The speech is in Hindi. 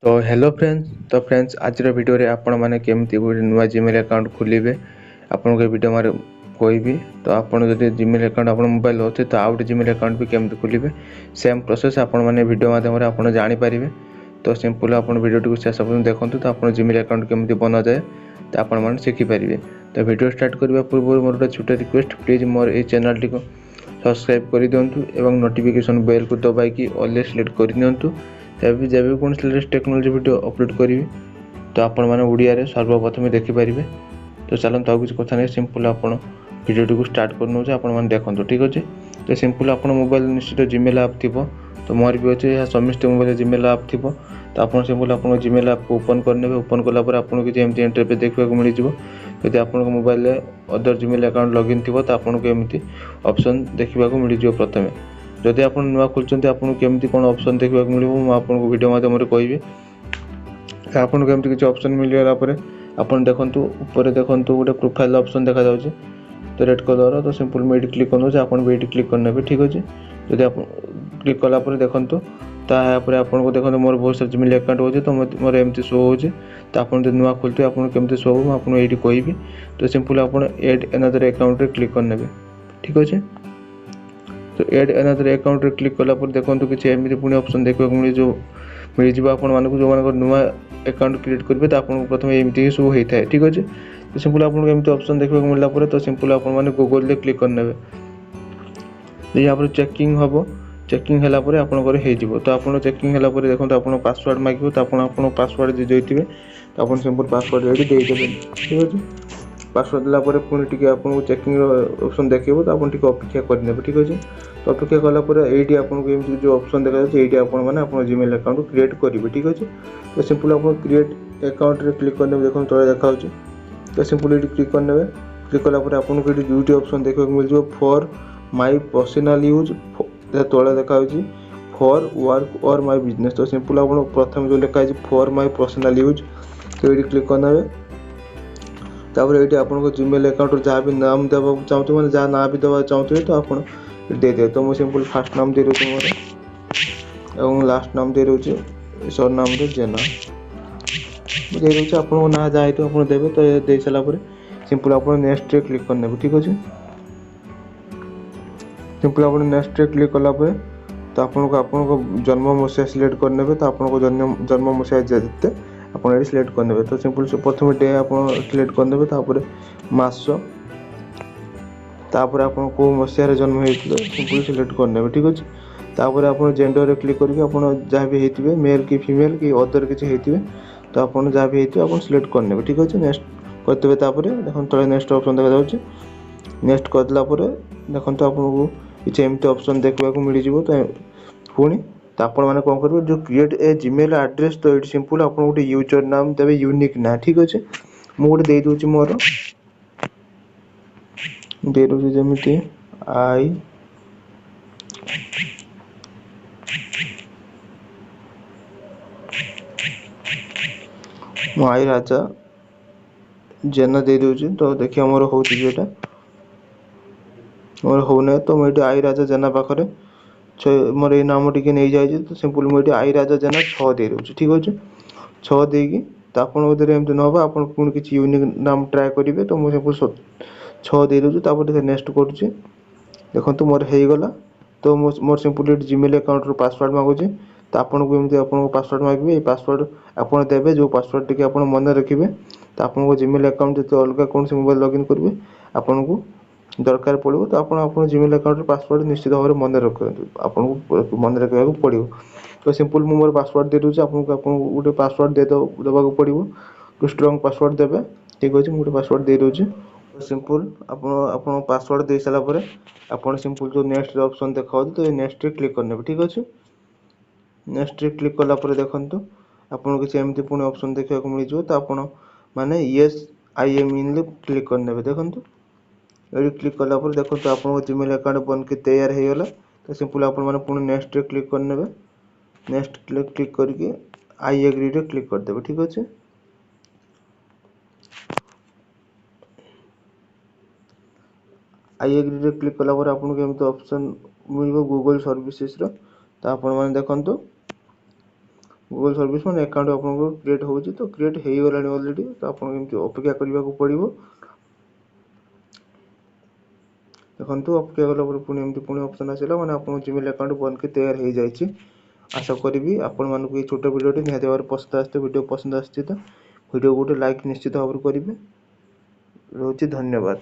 तो हेलो फ्रेंड्स। तो फ्रेंड्स आज वीडियो रे आपण माने केमती गोटे नुआ जीमेल अकाउंट खोलिबे आपन को वीडियो मारे कहबी। तो आपण जदि जीमेल अकाउंट आपण मोबाइल होते तो आउट जीमेल अकाउंट भी केमती खोलिबे सेम प्रोसेस आपण माने वीडियो माध्यम रे आपण जानि परिबे। तो सिंपल आपण वीडियो को शेष पर्यंत देखंतु तो आपण जीमेल अकाउंट केमती बना जाए तो आपण माने सीखि परिबे। तो वीडियो स्टार्ट करबा पूर्व मोर गोटे छोटा request, please more A channel T को सब्सक्राइब कर दियंतु एवं नोटिफिकेशन बेल को दबाई ऑल सिलेक्ट कर दियंतु। तभी जब भी कौन लेटेस्ट टेक्नोलोजी वीडियो अपलोड करी तो आपण मैंने ओडिया रे सर्वप्रथम देखिपारे। तो चलते किसी कथा नहीं, सिंपल आपण वीडियो को स्टार्ट कर नौ आपण मैंने देखो। ठीक अच्छे। तो सिंपल आप मोबाइल निश्चित जीमेल ऐप थी, तो मोर भी अच्छे यह समस्त मोबाइल जीमेल ऐप थी। तो आप सिंपल आप जीमेल ऐप को ओपन करने ओपन कलापर आपको किसी एमती इंटरफेस देखा मिल जाए। यदि आप mobile other Gmail account login थी तो आपको एमती ऑप्शन देखा मिल जाए। प्रथम जदि आप नुआ खोलते आपको केमती कौन ऑप्शन देखा मिले मुझे वीडियो माध्यम कहबी। आपको केमती किसी ऑप्शन मिलगला आप देखु ऊपर देखु गोटे प्रोफाइल ऑप्शन देखा जाऊँगी तो रेड कलर। तो सिंपल मुझे क्लिक कर आप क्लिक करने। ठीक अच्छे। जब आप क्लिक कलापर देखु तापर आपको देखो मोर बहुत सारे जीमेल अकाउंट हो तो मोर एमती शो हो। तो आप नुआ खोलते आपको केमती शो हो आपको ये कहबी। तो सिंपल आप एड अनदर अकाउंट क्लिक करने। ठीक अच्छे। तो एड अनदर अकाउंट क्लिक कलापर देखो किसी एमती पुणी ऑप्शन देखा मिल जो मिल जाए आपण मानक जो मान नुआ अकाउंट क्रिएट करेंगे तो आपको प्रथम एमती ही शो होता है। ठीक अच्छे। तो सिंपल आपको एमती ऑप्शन देखा मिलला तो सिंपल आप गूगल रे क्लिक करने। यहाँ पर चेकिंग हम चेकिंग है आपंकर हो। तो आप चेकिंग है देखो आप पासवर्ड मांगे तो आप पासवर्ड जो देते तो आप सिंपल पासवर्ड ये देदेवे। ठीक अच्छे। पासवर्ड देलापर पुणी टी आपको चेकिंग ऑप्शन देखो तो आप अपेक्षा करेंगे। ठीक अच्छे। तो अपेक्षा कलापर ये आपको एमती जो ऑप्शन देखा ये आप जीमेल अकाउंट क्रिएट करेंगे। ठीक अच्छे। तो सिंपल आप क्रिएट अकाउंट रे क्लिक करने देखो तले देखा। तो सिंपल ये क्लिक करने। क्लिक कलापर आपको ये दुईटी ऑप्शन देखा मिल जाए फॉर माय पर्सनल यूज तले देखा फॉर वर्क और माय बिजनेस। तो सिंपल आप प्रथम जो लिखा है फॉर माय पर्सनल यूज तो ये क्लिक करने। तापर ये आपको जीमेल अकाउंट जहाँ भी नाम देवा चाहते मैंने जहाँ ना भी देवा चाहते तो आप दे दे। तो मुझे सिंपल फास्ट नाम दे दूँ मोर और लास्ट नाम दे दूँ सर नाम जेना दे दूँ। आपको ना जहाँ तो आप देवे। तो दे सारापर सिंपल आप नेक्स्ट क्लिक करने। ठीक अच्छे। सिंपल आप नेक्स्ट क्लिक कलापर तो आपको जन्म मसीहा सिलेक्ट करने। तो आपको जन्म मसीहा जिते आप सिलेक्ट करने। तो सिंपल प्रथम डे आप सिलेक्ट करने। तापर मास तापर आप मसीह जन्म होता सिंपल सिलेक्ट करने। ठीक अच्छे। तापर आप जेंडर रे क्लिक करके आप जहाँ भी होते मेल कि फीमेल कि अदर किसी होते तो आप जहाँ भी होते आप सिलेक्ट करने। ठीक अच्छे। नेक्स्ट करते देखो तले नेक्स्ट ऑप्शन देखा जाऊँगी। नेक्स्ट करदेलापर देखो आपको किसी एमती ऑप्शन देखा मिल जाए। तो पुणी तो आप कौन करेंगे जो क्रिएट ए जीमेल एड्रेस। तो ये सिंपल आप गोटे यूजर नाम देवे यूनिक ना। ठीक अच्छे। मुझे दे दूँ मोर दे दूँ जमी आई आई राजा जेना दे दूँ। तो देखिए मोर हो मोर होना तो मुझे आई राजा जेना पाखे मोर ये नाम टी नहीं जाए। तो सिंपल मुझे आई राजा जेना 6 दे दूँ। ठीक अच्छे। 6 देकी तो आपंकर एमती ना आप पुणी किसी यूनिक नाम ट्राए करेंगे। तो मुझे सिंपल 6 दे दूँ। तापर नेक्स्ट करुँचे देखो मोर हो गला। तो मोर सिंपल जीमेल अकाउंट रो पासवर्ड मांगुचे। तो आपको एमती आपको पासवर्ड मांगे पासवर्ड आप देवे जो पासवर्ड टी आप मन रखिए। तो आपको जीमेल अकाउंट जो अलग कौन से मोबाइल लॉगिन करेंगे आपको दरकार पड़ो। तो आप जीमेल अकाउंट पासवर्ड निश्चित भाव में मन रख आपको मन रखा पड़ो। तो सिंपल मोर पासवर्ड दे दूँ आपको गोटे पासवर्ड देवा पड़ो स्ट्रंग पासवर्ड देवे। ठीक अच्छे। मुझे पासवर्ड दे दूँ। सिंपल आप पासवर्ड दे सारापर आप सिंपल जो नेक्स्ट ऑप्शन देखा तो नेक्स्ट क्लिक करने। ठीक अच्छे। नेक्स्ट क्लिक कलापर देखो आपको किसी एमती पुणी ऑप्शन देखा मिल जाए। तो आप माने yes I am in click करने। देखो ये क्लिक कलापर देखो आपको जीमेल अकाउंट बन के तैयार हो गला। तो सिंपल आप पुणी नेक्स्ट क्लिक करने। नेक्स्ट क्लिक करके आई एग्री रे क्लिक करदे। ठीक अच्छे। आई एग्री रे क्लिक कलापर आपको एमती ऑप्शन मिल गूगल सर्विसेस रो। तो आप देखो गूगल सर्विस मैंने अकाउंट आपको क्रिएट हो तो क्रिएट हो गलानी ऑलरेडी तो आपको एमती अपेक्षा करने को पड़ो देखो अपेक्षा कला पुणी एमती पुणी ऑप्शन आसला मैंने आप जीमेल अकाउंट बन के तैयार हो जाए आशा करी आपण मानक ये छोट वीडियो निहत भाव पसंद आसते वीडियो पसंद आसती तो वीडियो गोटे लाइक निश्चित भाव करेंगे रोचे धन्यवाद।